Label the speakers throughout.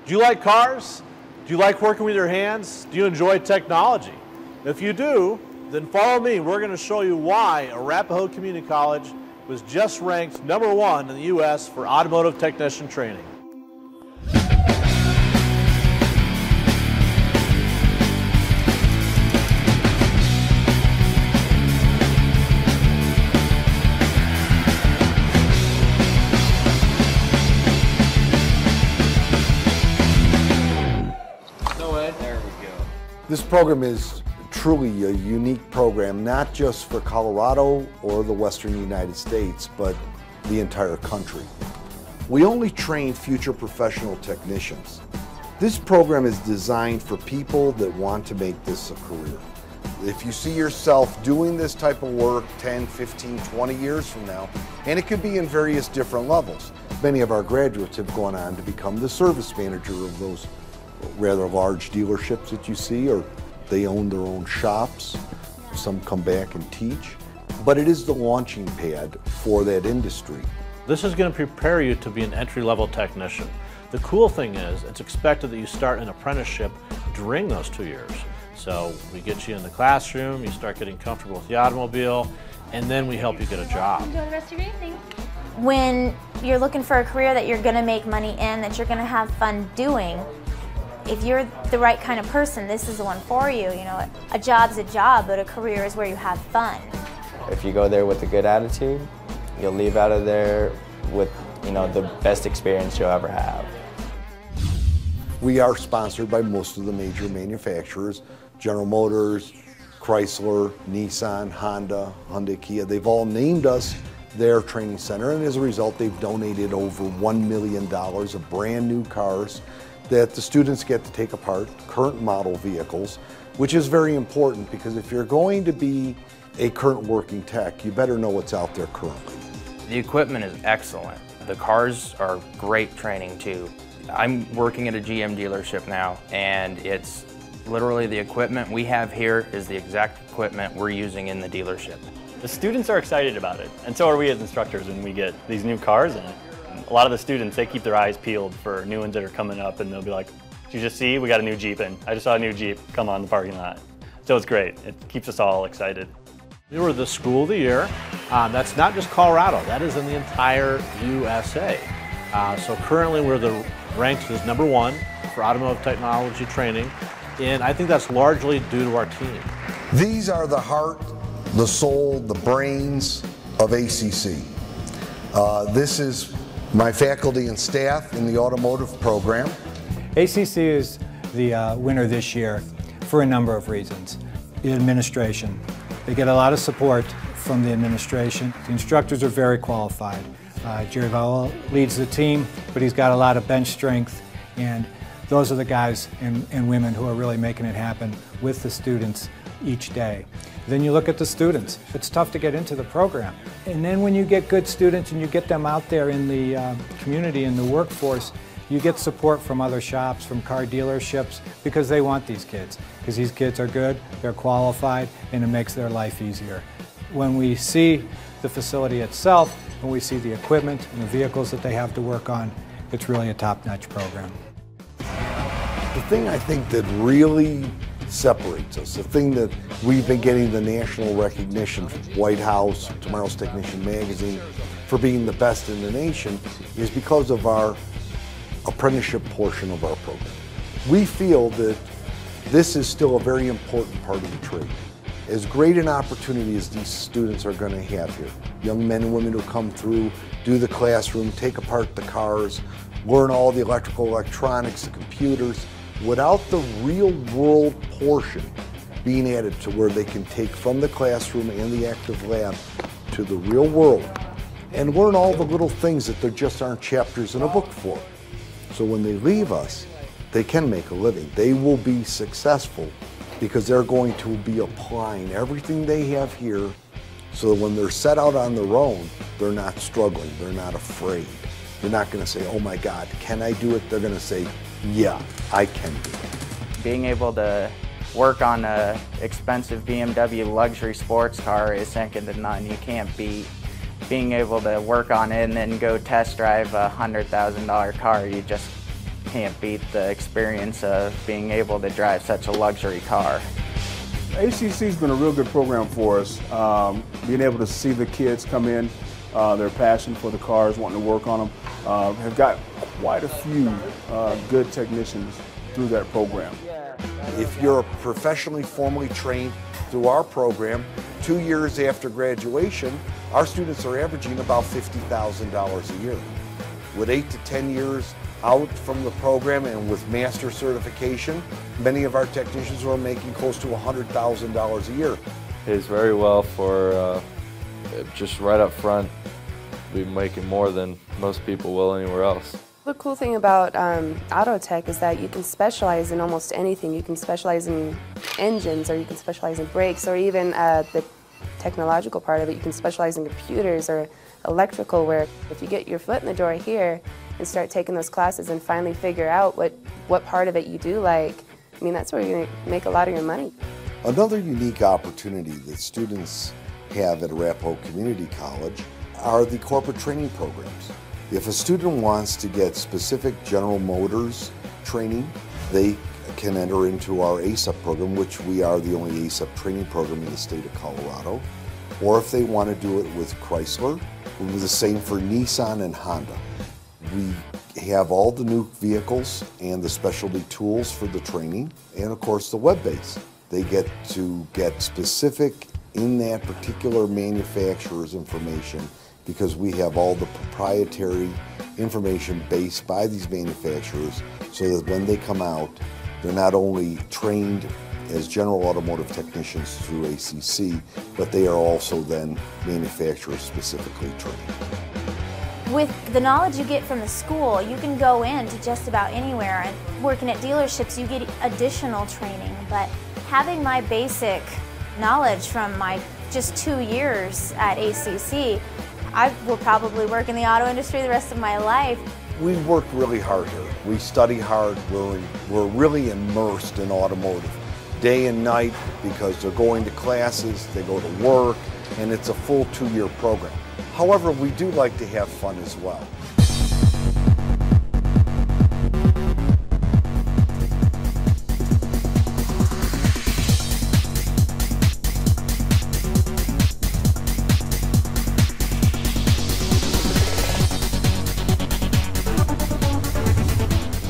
Speaker 1: Do you like cars? Do you like working with your hands? Do you enjoy technology? If you do, then follow me. We're going to show you why Arapahoe Community College was just ranked #1 in the U.S. for automotive technician training.
Speaker 2: This program is truly a unique program, not just for Colorado or the Western United States, but the entire country. We only train future professional technicians. This program is designed for people that want to make this a career. If you see yourself doing this type of work 10, 15, 20 years from now, and it could be in various different levels. Many of our graduates have gone on to become the service manager of those rather large dealerships that you see, or they own their own shops. Some come back and teach, but it is the launching pad for that industry.
Speaker 1: This is going to prepare you to be an entry-level technician. The cool thing is, it's expected that you start an apprenticeship during those 2 years. So we get you in the classroom, you start getting comfortable with the automobile, and then we help you get a job.
Speaker 3: Enjoy the rest of your evening.
Speaker 4: When you're looking for a career that you're going to make money in, that you're going to have fun doing, if you're the right kind of person, this is the one for you. You know, a job's a job, but a career is where you have fun.
Speaker 5: If you go there with a good attitude, you'll leave out of there with, you know, the best experience you'll ever have.
Speaker 2: We are sponsored by most of the major manufacturers, General Motors, Chrysler, Nissan, Honda, Hyundai, Kia. They've all named us their training center, and as a result, they've donated over $1 million of brand new cars that the students get to take apart, current model vehicles, which is very important because if you're going to be a current working tech, you better know what's out there currently.
Speaker 6: The equipment is excellent. The cars are great training too. I'm working at a GM dealership now, and it's literally the equipment we have here is the exact equipment we're using in the dealership.
Speaker 7: The students are excited about it, and so are we as instructors when we get these new cars in. A lot of the students, they keep their eyes peeled for new ones that are coming up, and they'll be like, "Did you just see? We got a new Jeep in. I just saw a new Jeep come on the parking lot." So it's great. It keeps us all excited.
Speaker 1: We were the School of the Year. That's not just Colorado. That is in the entire USA. So currently we're ranked as #1 for automotive technology training, and I think that's largely due to our team.
Speaker 2: These are the heart, the soul, the brains of ACC. This is my faculty and staff in the automotive program.
Speaker 8: ACC is the winner this year for a number of reasons. The administration. They get a lot of support from the administration. The instructors are very qualified. Jerry Vowell leads the team, but he's got a lot of bench strength, and those are the guys and women who are really making it happen with the students each day. Then you look at the students. It's tough to get into the program. And then when you get good students and you get them out there in the community, in the workforce, you get support from other shops, from car dealerships, because they want these kids. Because these kids are good, they're qualified, and it makes their life easier. When we see the facility itself, when we see the equipment and the vehicles that they have to work on, it's really a top-notch program.
Speaker 2: The thing I think that really separates us, the thing that we've been getting the national recognition from White House, Tomorrow's Technician magazine, for being the best in the nation, is because of our apprenticeship portion of our program. We feel that this is still a very important part of the trade. As great an opportunity as these students are going to have here, young men and women who come through, do the classroom, take apart the cars, learn all the electrical, electronics, the computers, without the real world portion being added to where they can take from the classroom and the active lab to the real world and learn all the little things that there just aren't chapters in a book for. So when they leave us, they can make a living. They will be successful because they're going to be applying everything they have here so that when they're set out on their own, they're not struggling, they're not afraid. They're not going to say, "Oh my God, can I do it?" They're going to say, "Yeah, I can do it."
Speaker 5: Being able to work on an expensive BMW luxury sports car is second to none. You can't beat being able to work on it and then go test drive a $100,000 car. You just
Speaker 3: can't beat the experience of being able to drive such a luxury car.
Speaker 9: ACC's been a real good program for us. Being able to see the kids come in, their passion for the cars, wanting to work on them, have got quite a few good technicians through that program.
Speaker 2: If you're professionally formally trained through our program, 2 years after graduation, our students are averaging about $50,000 a year. With 8 to 10 years out from the program and with master certification, many of our technicians are making close to $100,000 a year.
Speaker 10: Pays very well for just right up front, be making more than most people will anywhere else.
Speaker 11: The cool thing about auto tech is that you can specialize in almost anything. You can specialize in engines, or you can specialize in brakes, or even the technological part of it. You can specialize in computers or electrical, where if you get your foot in the door here and start taking those classes and finally figure out what part of it you do like, I mean, that's where you're going to make a lot of your money.
Speaker 2: Another unique opportunity that students have at Arapahoe Community College are the corporate training programs. If a student wants to get specific General Motors training, they can enter into our ACEP program, which we are the only ACEP training program in the state of Colorado. Or if they want to do it with Chrysler, we'll do the same for Nissan and Honda. We have all the new vehicles and the specialty tools for the training, and of course the web base. They get to get specific in that particular manufacturer's information, because we have all the proprietary information based by these manufacturers, so that when they come out, they're not only trained as general automotive technicians through ACC, but they are also then manufacturer specifically trained.
Speaker 4: With the knowledge you get from the school, you can go into just about anywhere, and working at dealerships you get additional training, but having my basic knowledge from my just 2 years at ACC, I will probably work in the auto industry the rest of my life.
Speaker 2: We work really hard here. We study hard. We're really immersed in automotive day and night, because they're going to classes, they go to work, and it's a full 2-year program. However, we do like to have fun as well.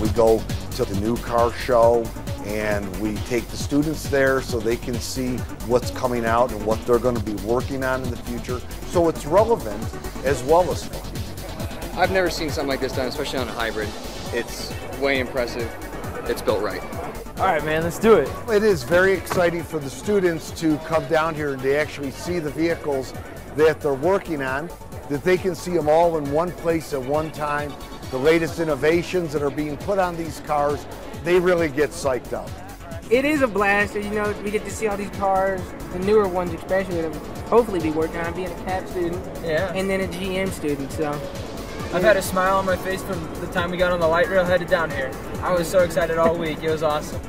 Speaker 2: We go to the new car show, and we take the students there so they can see what's coming out and what they're going to be working on in the future. So it's relevant as well as fun.
Speaker 12: I've never seen something like this done, especially on a hybrid. It's way impressive. It's built right.
Speaker 13: All right, man, let's do it.
Speaker 2: It is very exciting for the students to come down here and to actually see the vehicles that they're working on, that they can see them all in one place at one time. The latest innovations that are being put on these cars, they really get psyched up.
Speaker 13: It is a blast. You know, we get to see all these cars, the newer ones especially, that we'll hopefully be working on, being a CAP student, and then a GM student. So
Speaker 14: I've had a smile on my face from the time we got on the light rail headed down here. I was so excited all week. It was awesome.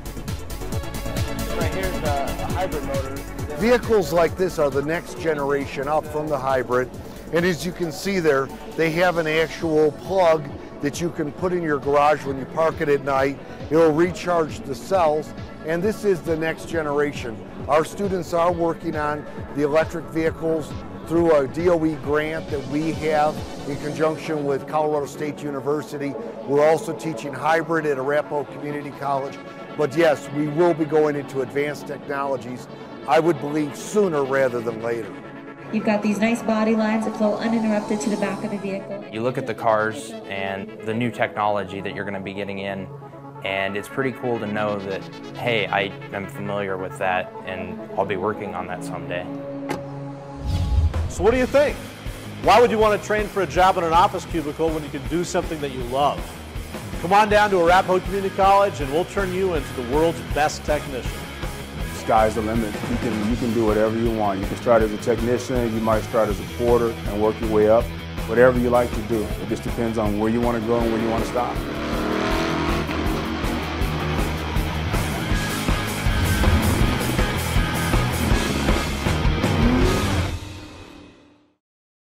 Speaker 13: Right here's the hybrid motor.
Speaker 2: Vehicles like this are the next generation up from the hybrid, and as you can see there, they have an actual plug that you can put in your garage when you park it at night. It'll recharge the cells, and this is the next generation. Our students are working on the electric vehicles through a DOE grant that we have in conjunction with Colorado State University. We're also teaching hybrid at Arapahoe Community College. But yes, we will be going into advanced technologies, I would believe sooner rather than later.
Speaker 15: You've got these nice body lines that flow uninterrupted to the back of the vehicle.
Speaker 6: You look at the cars and the new technology that you're going to be getting in, and it's pretty cool to know that, hey, I am familiar with that and I'll be working on that someday.
Speaker 1: So what do you think? Why would you want to train for a job in an office cubicle when you can do something that you love? Come on down to Arapahoe Community College and we'll turn you into the world's best technician.
Speaker 9: Sky's the limit. You can do whatever you want. You can start as a technician, you might start as a porter and work your way up. Whatever you like to do. It just depends on where you want to go and where you want to stop.